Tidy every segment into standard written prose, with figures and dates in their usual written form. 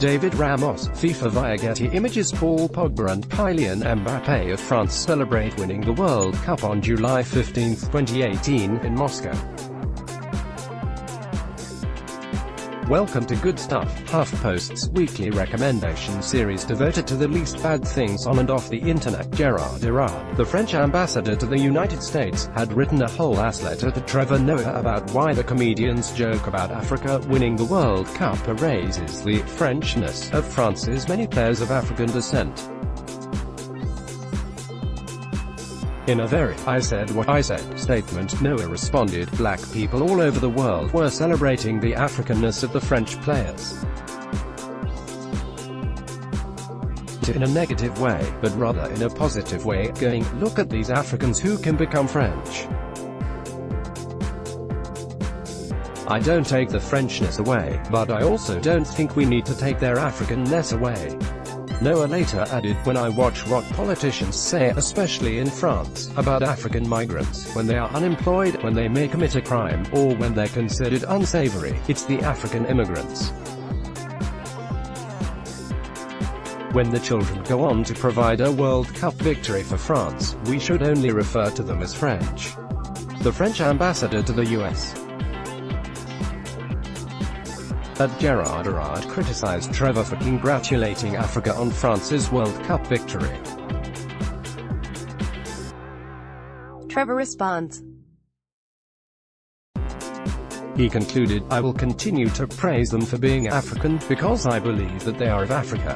David Ramos, FIFA via Getty Images. Paul Pogba and Kylian Mbappé of France celebrate winning the World Cup on July 15, 2018, in Moscow. Welcome to Good Stuff, HuffPost's weekly recommendation series devoted to the least bad things on and off the internet. Gerard Delarue, the French ambassador to the United States, had written a whole-ass letter to Trevor about why the comedian's joke about Africa winning the World Cup erases the Frenchness of France's many players of African descent. In a very "I said what I said" statement, Noah responded, "Black people all over the world were celebrating the Africanness of the French players. In a negative way, but rather in a positive way, going, look at these Africans who can become French. I don't take the Frenchness away, but I also don't think we need to take their Africanness away." Noah later added, "When I watch what politicians say, especially in France, about African migrants, when they are unemployed, when they may commit a crime, or when they're considered unsavory, it's the African immigrants. When the children go on to provide a World Cup victory for France, we should only refer to them as French." The French ambassador to the U.S. Gerard Delarue criticized Trevor for congratulating Africa on France's World Cup victory. Trevor responds. He concluded, "I will continue to praise them for being African, because I believe that they are of Africa.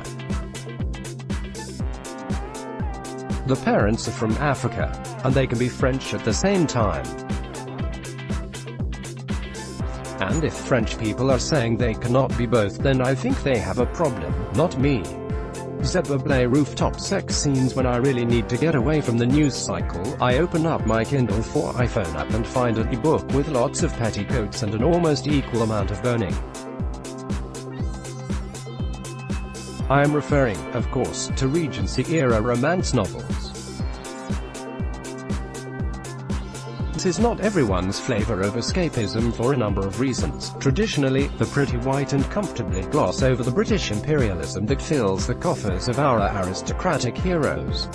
The parents are from Africa, and they can be French at the same time. And if French people are saying they cannot be both, then I think they have a problem, not me. Zebra play rooftop sex scenes. When I really need to get away from the news cycle, I open up my Kindle for iPhone app and find an e-book with lots of petticoats and an almost equal amount of burning." I am referring, of course, to Regency-era romance novels. This is not everyone's flavor of escapism for a number of reasons. Traditionally, the pretty white and comfortably gloss over the British imperialism that fills the coffers of our aristocratic heroes.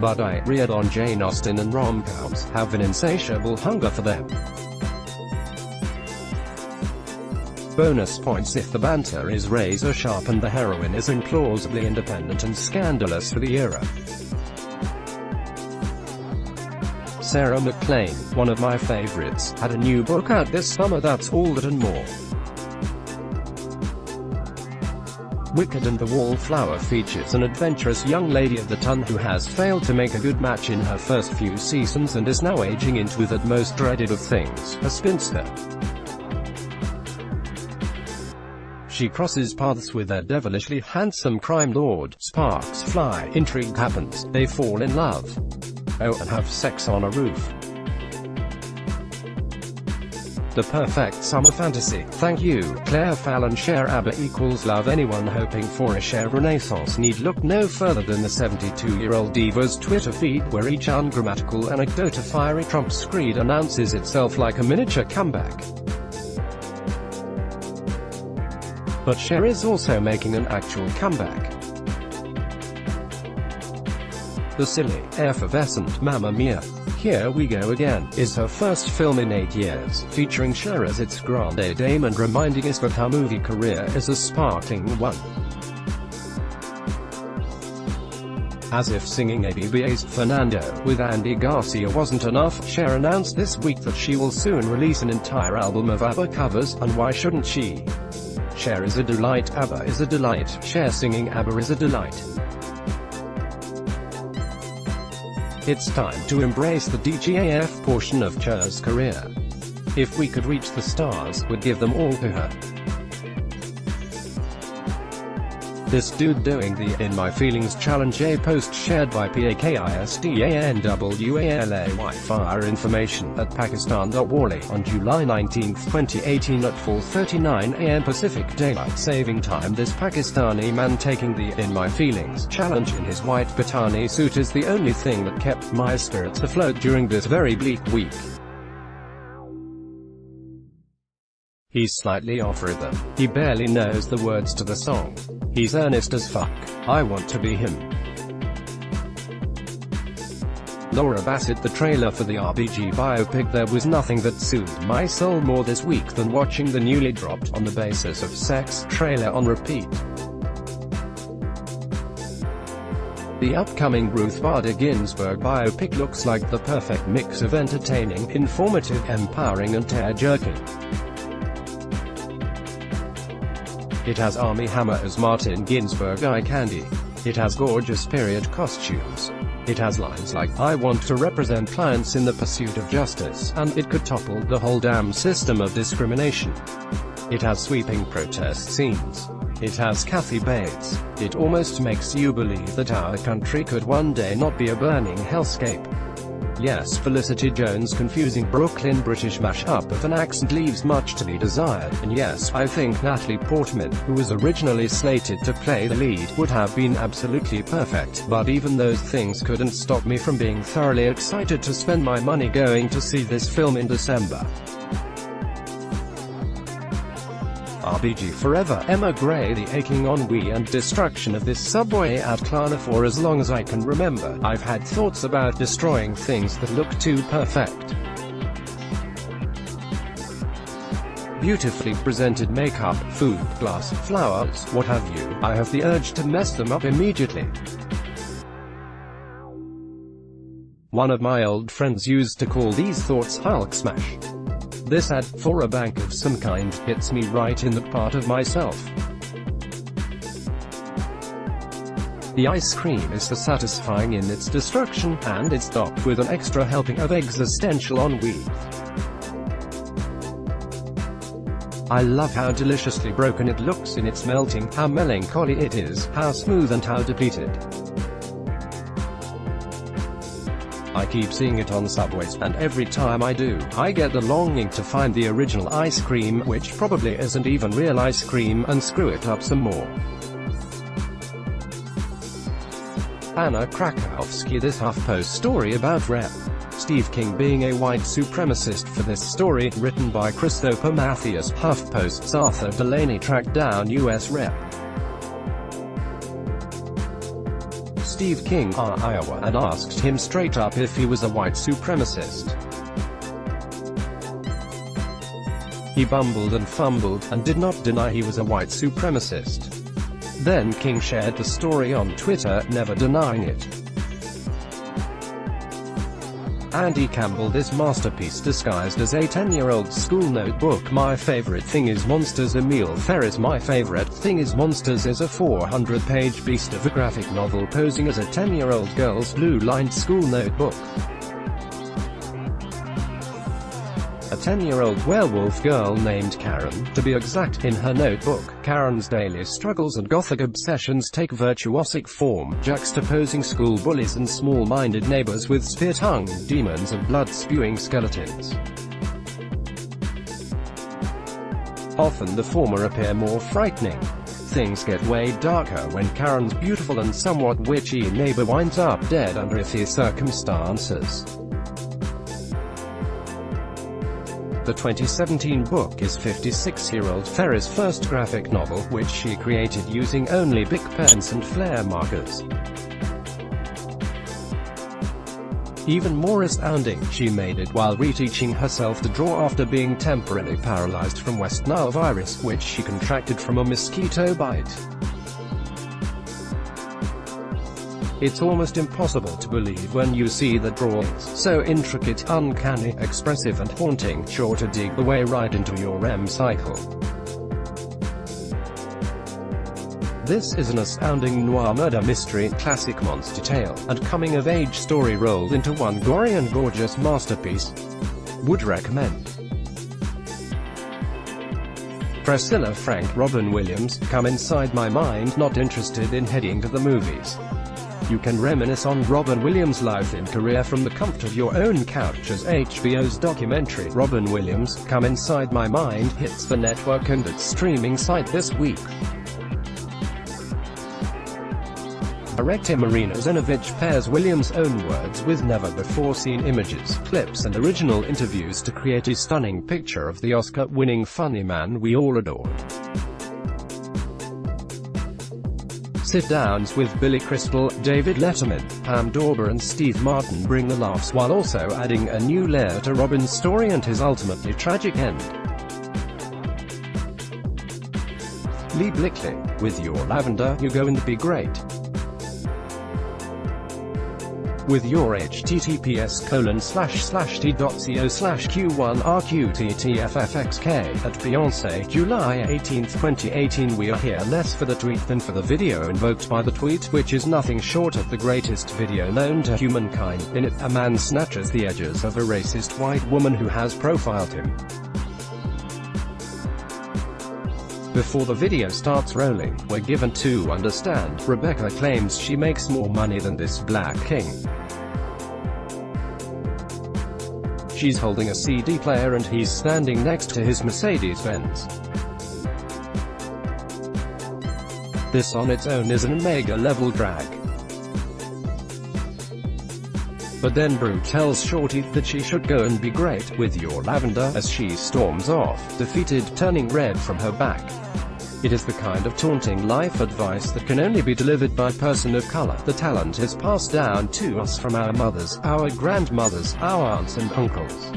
But I, reared on Jane Austen and rom-coms, have an insatiable hunger for them. Bonus points if the banter is razor sharp and the heroine is implausibly independent and scandalous for the era. Sarah MacLean, one of my favorites, had a new book out this summer that's all that and more. Wicked and the Wallflower features an adventurous young lady of the ton who has failed to make a good match in her first few seasons and is now aging into that most dreaded of things, a spinster. She crosses paths with a devilishly handsome crime lord, sparks fly, intrigue happens, they fall in love. Oh, and have sex on a roof. The perfect summer fantasy. Thank you, Claire Fallon. Cher ABBA equals love. Anyone hoping for a Cher renaissance need look no further than the 72-year-old diva's Twitter feed, where each ungrammatical anecdote of fiery Trump screed announces itself like a miniature comeback. But Cher is also making an actual comeback. The silly, effervescent Mamma Mia! Here We Go Again is her first film in 8 years, featuring Cher as its grande dame and reminding us that her movie career is a sparkling one. As if singing ABBA's Fernando with Andy Garcia wasn't enough, Cher announced this week that she will soon release an entire album of ABBA covers, and why shouldn't she? Cher is a delight, ABBA is a delight, Cher singing ABBA is a delight. It's time to embrace the DGAF portion of Cher's career. If we could reach the stars, we'd give them all to her. This dude doing the In My Feelings challenge. A post shared by PAKISTANWALAY fire information at Pakistan.Wally on July 19, 2018 at 4:39 AM Pacific Daylight Saving Time. This Pakistani man taking the In My Feelings challenge in his white Patani suit is the only thing that kept my spirits afloat during this very bleak week. He's slightly off rhythm. He barely knows the words to the song. He's earnest as fuck. I want to be him. Laura Bassett. The trailer for the RBG biopic. There was nothing that soothed my soul more this week than watching the newly dropped On the Basis of Sex trailer on repeat. The upcoming Ruth Bader Ginsburg biopic looks like the perfect mix of entertaining, informative, empowering and tear-jerking. It has Armie Hammer as Martin Ginsburg eye candy. It has gorgeous period costumes. It has lines like, "I want to represent clients in the pursuit of justice," and "it could topple the whole damn system of discrimination." It has sweeping protest scenes. It has Kathy Bates. It almost makes you believe that our country could one day not be a burning hellscape. Yes, Felicity Jones' confusing Brooklyn British mashup of an accent leaves much to be desired, and yes, I think Natalie Portman, who was originally slated to play the lead, would have been absolutely perfect, but even those things couldn't stop me from being thoroughly excited to spend my money going to see this film in December. RBG Forever. Emma Gray. The aching ennui and destruction of this subway at Klarna. For as long as I can remember, I've had thoughts about destroying things that look too perfect. Beautifully presented makeup, food, glass, flowers, what have you. I have the urge to mess them up immediately. One of my old friends used to call these thoughts Hulk smash. This ad, for a bank of some kind, hits me right in the part of myself. The ice cream is so satisfying in its destruction, and it's topped with an extra helping of existential ennui. I love how deliciously broken it looks in its melting, how melancholy it is, how smooth and how depleted. I keep seeing it on subways, and every time I do, I get the longing to find the original ice cream, which probably isn't even real ice cream, and screw it up some more. Anna Krakowski. This HuffPost story about Rep. Steve King being a white supremacist. For this story, written by Christopher Mathias, HuffPost's Arthur Delaney tracked down U.S. Rep. Steve King, Iowa, and asked him straight up if he was a white supremacist. He bumbled and fumbled, and did not deny he was a white supremacist. Then King shared the story on Twitter, never denying it. Andy Campbell. This masterpiece disguised as a 10-year-old school notebook. My favorite thing is monsters. Emil Ferris. My favorite thing is monsters is a 400-page beast of a graphic novel posing as a 10-year-old girl's blue-lined school notebook. A 10-year-old werewolf girl named Karen, to be exact, in her notebook. Karen's daily struggles and gothic obsessions take virtuosic form, juxtaposing school bullies and small-minded neighbors with spear-tongued demons and blood-spewing skeletons. Often the former appear more frightening. Things get way darker when Karen's beautiful and somewhat witchy neighbor winds up dead under iffy circumstances. The 2017 book is 56-year-old Ferris' first graphic novel, which she created using only Bic pens and Flair markers. Even more astounding, she made it while reteaching herself to draw after being temporarily paralyzed from West Nile virus, which she contracted from a mosquito bite. It's almost impossible to believe when you see the drawings, so intricate, uncanny, expressive and haunting, sure to dig the way right into your REM cycle. This is an astounding noir murder mystery, classic monster tale, and coming-of-age story rolled into one gory and gorgeous masterpiece. Would recommend. Priscilla Frank. Robin Williams. Come inside my mind. Not interested in heading to the movies. You can reminisce on Robin Williams' life and career from the comfort of your own couch as HBO's documentary, Robin Williams, Come Inside My Mind, hits the network and its streaming site this week. Director Marina Zenovich pairs Williams' own words with never-before-seen images, clips and original interviews to create a stunning picture of the Oscar-winning funny man we all adored. Sit-downs with Billy Crystal, David Letterman, Pam Dawber and Steve Martin bring the laughs while also adding a new layer to Robin's story and his ultimately tragic end. Lee Blickley, with your lavender, you're going to be great. With your https://t.co/q1rqttffxk at Beyonce, July 18, 2018. We are here less for the tweet than for the video invoked by the tweet, which is nothing short of the greatest video known to humankind. In it, a man snatches the edges of a racist white woman who has profiled him. Before the video starts rolling, we're given to understand Rebecca claims she makes more money than this black king. She's holding a CD player and he's standing next to his Mercedes-Benz. This on its own is an mega-level drag. But then Brew tells Shorty that she should go and be great with your lavender as she storms off, defeated, turning red from her back. It is the kind of taunting life advice that can only be delivered by a person of color. The talent is passed down to us from our mothers, our grandmothers, our aunts and uncles.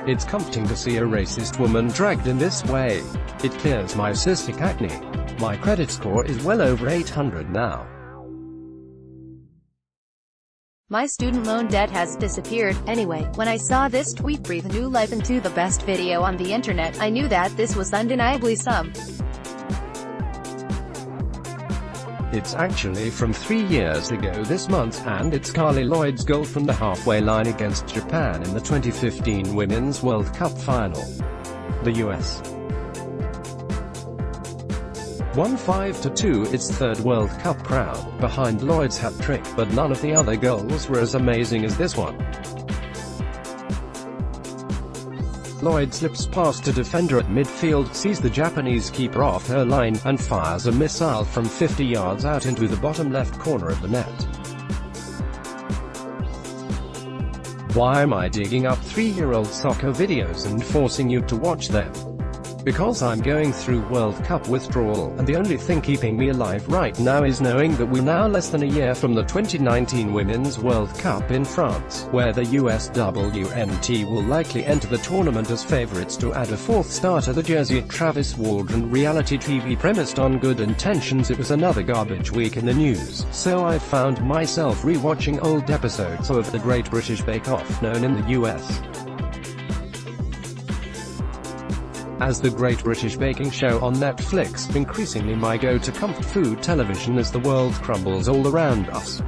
It's comforting to see a racist woman dragged in this way. It clears my cystic acne. My credit score is well over 800 now. My student loan debt has disappeared. Anyway, when I saw this tweet breathe new life into the best video on the internet, I knew that this was undeniably some. It's actually from 3 years ago this month, and it's Carly Lloyd's goal from the halfway line against Japan in the 2015 Women's World Cup final. The U.S. won 5-2 its third World Cup crown, behind Lloyd's hat-trick, but none of the other goals were as amazing as this one. Lloyd slips past a defender at midfield, sees the Japanese keeper off her line, and fires a missile from 50 yards out into the bottom left corner of the net. Why am I digging up 3-year-old soccer videos and forcing you to watch them? Because I'm going through World Cup withdrawal, and the only thing keeping me alive right now is knowing that we're now less than a year from the 2019 Women's World Cup in France, where the USWNT will likely enter the tournament as favorites to add a fourth star to the jersey. Travis Waldron reality TV premised on good intentions. It was another garbage week in the news, so I found myself re-watching old episodes of The Great British Bake Off, known in the US as The Great British Baking Show on Netflix, increasingly my go-to comfort food television as the world crumbles all around us.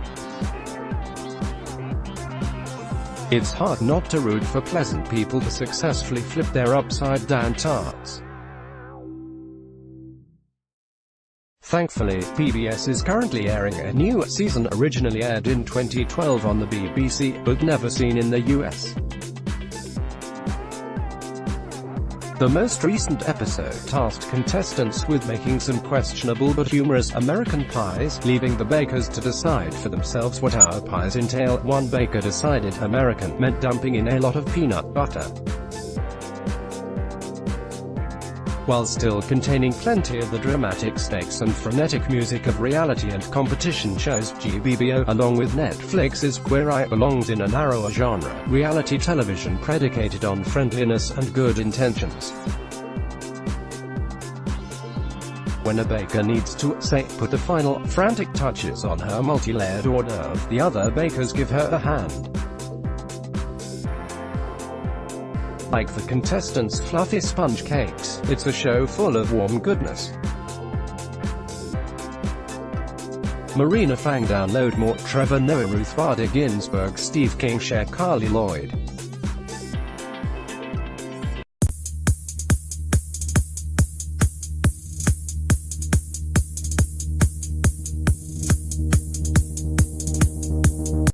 It's hard not to root for pleasant people to successfully flip their upside-down tarts. Thankfully, PBS is currently airing a new season originally aired in 2012 on the BBC, but never seen in the US. The most recent episode tasked contestants with making some questionable but humorous American pies, leaving the bakers to decide for themselves what our pies entail. One baker decided American meant dumping in a lot of peanut butter, while still containing plenty of the dramatic stakes and frenetic music of reality and competition shows. GBBO, along with Netflix's Queer Eye, belongs in a narrower genre, reality television predicated on friendliness and good intentions. When a baker needs to, say, put the final, frantic touches on her multi-layered hors d'oeuvre, the other bakers give her a hand. Like the contestants' fluffy sponge cakes, it's a show full of warm goodness. Marina Fang. Download more. Trevor Noah, Ruth Bader Ginsburg, Steve King. Share. Carly Lloyd.